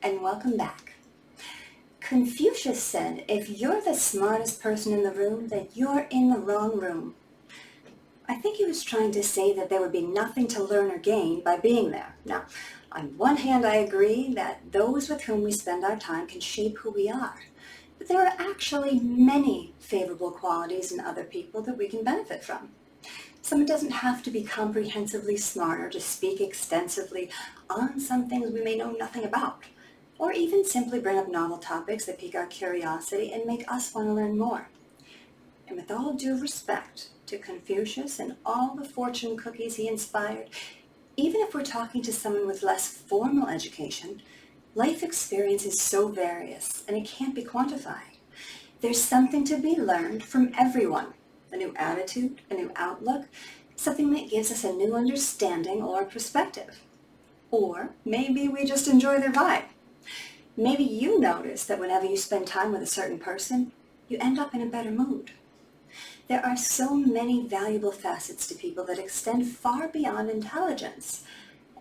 and welcome back. Confucius said, if you're the smartest person in the room, then you're in the wrong room. I think he was trying to say that there would be nothing to learn or gain by being there. Now, on one hand, I agree that those with whom we spend our time can shape who we are. But there are actually many favorable qualities in other people that we can benefit from. Someone doesn't have to be comprehensively smart or to speak extensively on some things we may know nothing about, or even simply bring up novel topics that pique our curiosity and make us want to learn more. And with all due respect to Confucius and all the fortune cookies he inspired, even if we're talking to someone with less formal education, life experience is so various and it can't be quantified. There's something to be learned from everyone. A new attitude, a new outlook, something that gives us a new understanding or perspective. Or maybe we just enjoy their vibe. Maybe you notice that whenever you spend time with a certain person, you end up in a better mood. There are so many valuable facets to people that extend far beyond intelligence.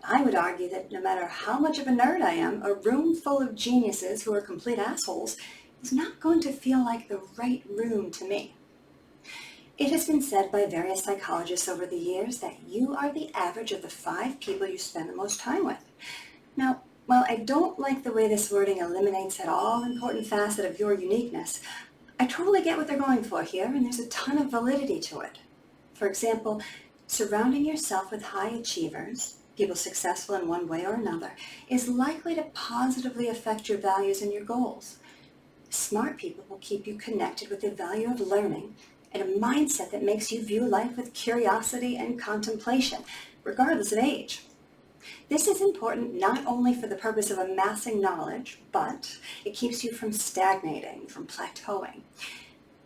I would argue that no matter how much of a nerd I am, a room full of geniuses who are complete assholes is not going to feel like the right room to me. It has been said by various psychologists over the years that you are the average of the 5 people you spend the most time with. Now, while I don't like the way this wording eliminates that all-important facet of your uniqueness, I totally get what they're going for here, and there's a ton of validity to it. For example, surrounding yourself with high achievers, people successful in one way or another, is likely to positively affect your values and your goals. Smart people will keep you connected with the value of learning and a mindset that makes you view life with curiosity and contemplation, regardless of age. This is important not only for the purpose of amassing knowledge, but it keeps you from stagnating, from plateauing.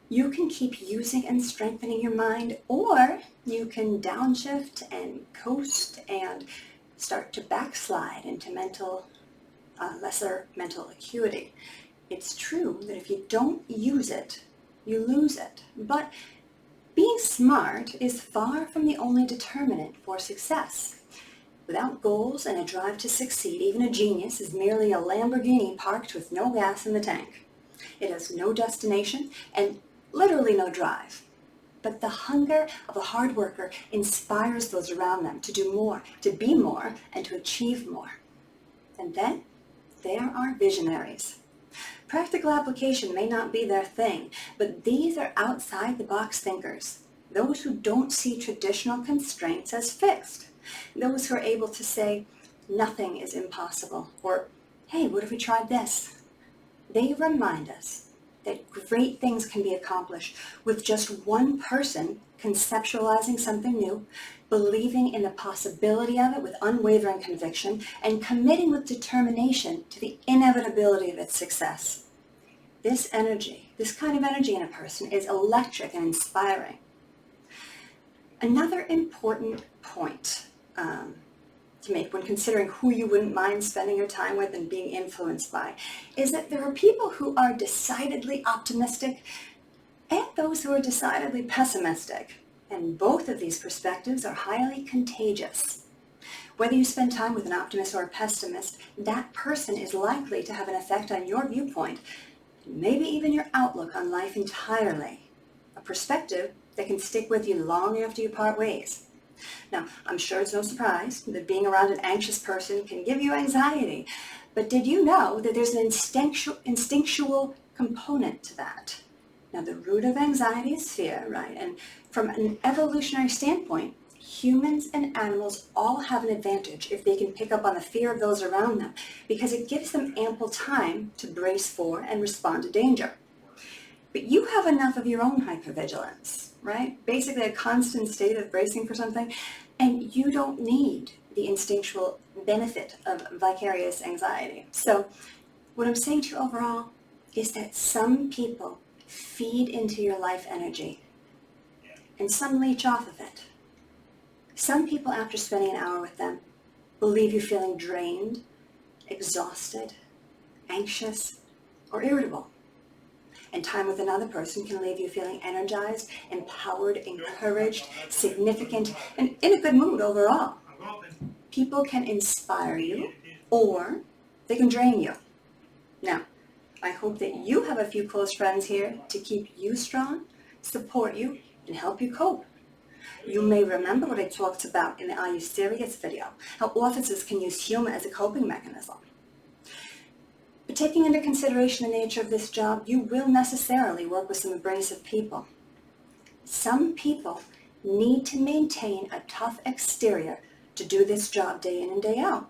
You can keep using and strengthening your mind, or you can downshift and coast and start to backslide into lesser mental acuity. It's true that if you don't use it, you lose it. But being smart is far from the only determinant for success. Without goals and a drive to succeed, even a genius is merely a Lamborghini parked with no gas in the tank. It has no destination and literally no drive. But the hunger of a hard worker inspires those around them to do more, to be more, and to achieve more. And then there are visionaries. Practical application may not be their thing, but these are outside-the-box thinkers, those who don't see traditional constraints as fixed, those who are able to say, nothing is impossible, or, hey, what if we tried this? They remind us that great things can be accomplished with just one person conceptualizing something new, believing in the possibility of it with unwavering conviction, and committing with determination to the inevitability of its success. This energy, this kind of energy in a person is electric and inspiring. Another important point to make when considering who you wouldn't mind spending your time with and being influenced by is that there are people who are decidedly optimistic and those who are decidedly pessimistic. And both of these perspectives are highly contagious. Whether you spend time with an optimist or a pessimist, that person is likely to have an effect on your viewpoint, maybe even your outlook on life entirely, a perspective that can stick with you long after you part ways. Now, I'm sure it's no surprise that being around an anxious person can give you anxiety, but did you know that there's an instinctual component to that? Now, the root of anxiety is fear, right? And from an evolutionary standpoint, humans and animals all have an advantage if they can pick up on the fear of those around them, because it gives them ample time to brace for and respond to danger. But you have enough of your own hypervigilance, right? Basically a constant state of bracing for something, and you don't need the instinctual benefit of vicarious anxiety. So what I'm saying to you overall is that some people feed into your life energy, and some leech off of it. Some people, after spending an hour with them, will leave you feeling drained, exhausted, anxious, or irritable. And time with another person can leave you feeling energized, empowered, encouraged, significant, and in a good mood overall. People can inspire you, or they can drain you. Now, I hope that you have a few close friends here to keep you strong, support you, and help you cope. You may remember what I talked about in the Are You Serious video, how officers can use humor as a coping mechanism. But taking into consideration the nature of this job, you will necessarily work with some abrasive people. Some people need to maintain a tough exterior to do this job day in and day out.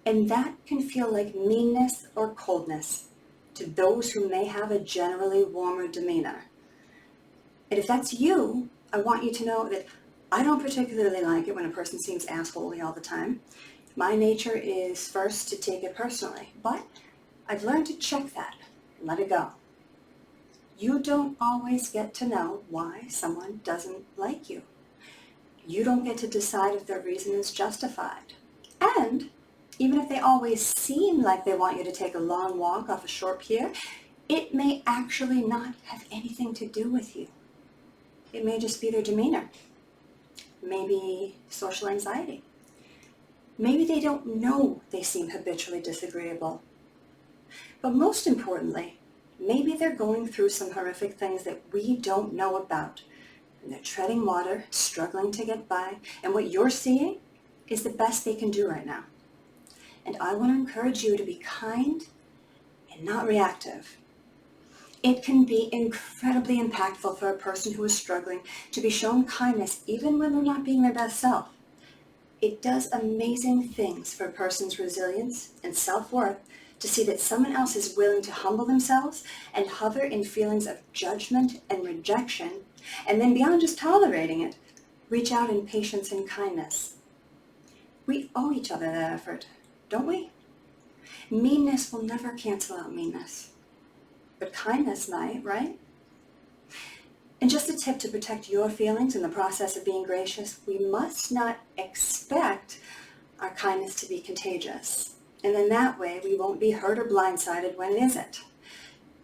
And that can feel like meanness or coldness to those who may have a generally warmer demeanor. And if that's you, I want you to know that I don't particularly like it when a person seems assholey all the time. My nature is first to take it personally, but I've learned to check that and let it go. You don't always get to know why someone doesn't like you. You don't get to decide if their reason is justified. And even if they always seem like they want you to take a long walk off a short pier, it may actually not have anything to do with you. It may just be their demeanor. Maybe social anxiety. Maybe they don't know they seem habitually disagreeable. But most importantly, maybe they're going through some horrific things that we don't know about. And they're treading water, struggling to get by, and what you're seeing is the best they can do right now. And I want to encourage you to be kind and not reactive. It can be incredibly impactful for a person who is struggling to be shown kindness even when they're not being their best self. It does amazing things for a person's resilience and self-worth to see that someone else is willing to humble themselves and hover in feelings of judgment and rejection, and then beyond just tolerating it, reach out in patience and kindness. We owe each other that effort, don't we? Meanness will never cancel out meanness. But kindness might, right? And just a tip to protect your feelings in the process of being gracious, we must not expect our kindness to be contagious. And then that way we won't be hurt or blindsided when it isn't.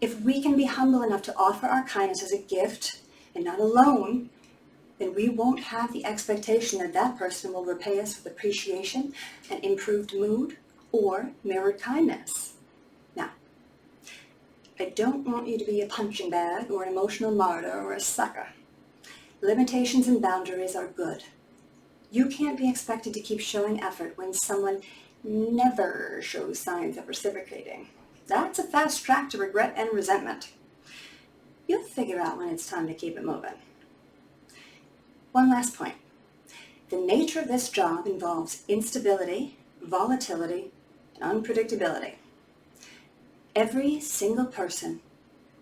If we can be humble enough to offer our kindness as a gift and not a loan, then we won't have the expectation that that person will repay us with appreciation and improved mood or mirrored kindness. Now, I don't want you to be a punching bag or an emotional martyr or a sucker. Limitations and boundaries are good. You can't be expected to keep showing effort when someone never shows signs of reciprocating. That's a fast track to regret and resentment. You'll figure out when it's time to keep it moving. One last point. The nature of this job involves instability, volatility, and unpredictability. Every single person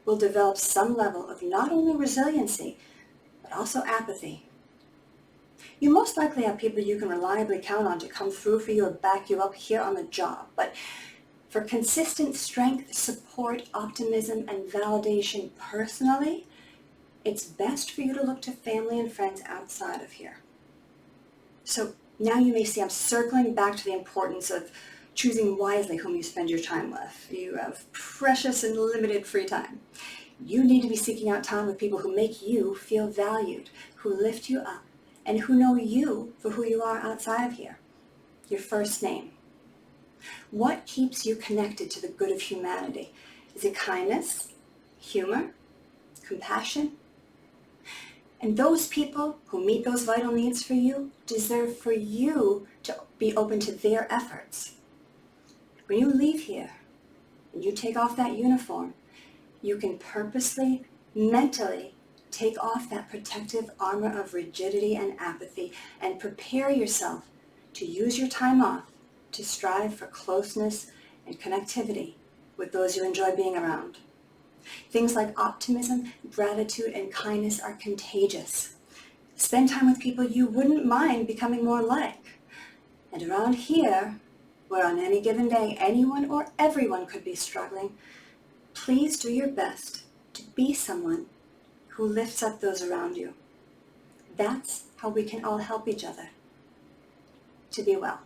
will develop some level of not only resiliency, but also apathy. You most likely have people you can reliably count on to come through for you or back you up here on the job, but for consistent strength, support, optimism, and validation personally, it's best for you to look to family and friends outside of here. So now you may see I'm circling back to the importance of choosing wisely whom you spend your time with. You have precious and limited free time. You need to be seeking out time with people who make you feel valued, who lift you up, and who know you for who you are outside of here. Your first name. What keeps you connected to the good of humanity? Is it kindness, humor, compassion? And those people who meet those vital needs for you deserve for you to be open to their efforts. When you leave here and you take off that uniform, you can purposely, mentally take off that protective armor of rigidity and apathy and prepare yourself to use your time off to strive for closeness and connectivity with those you enjoy being around. Things like optimism, gratitude, and kindness are contagious. Spend time with people you wouldn't mind becoming more like. And around here, where on any given day anyone or everyone could be struggling, please do your best to be someone who lifts up those around you. That's how we can all help each other. To be well.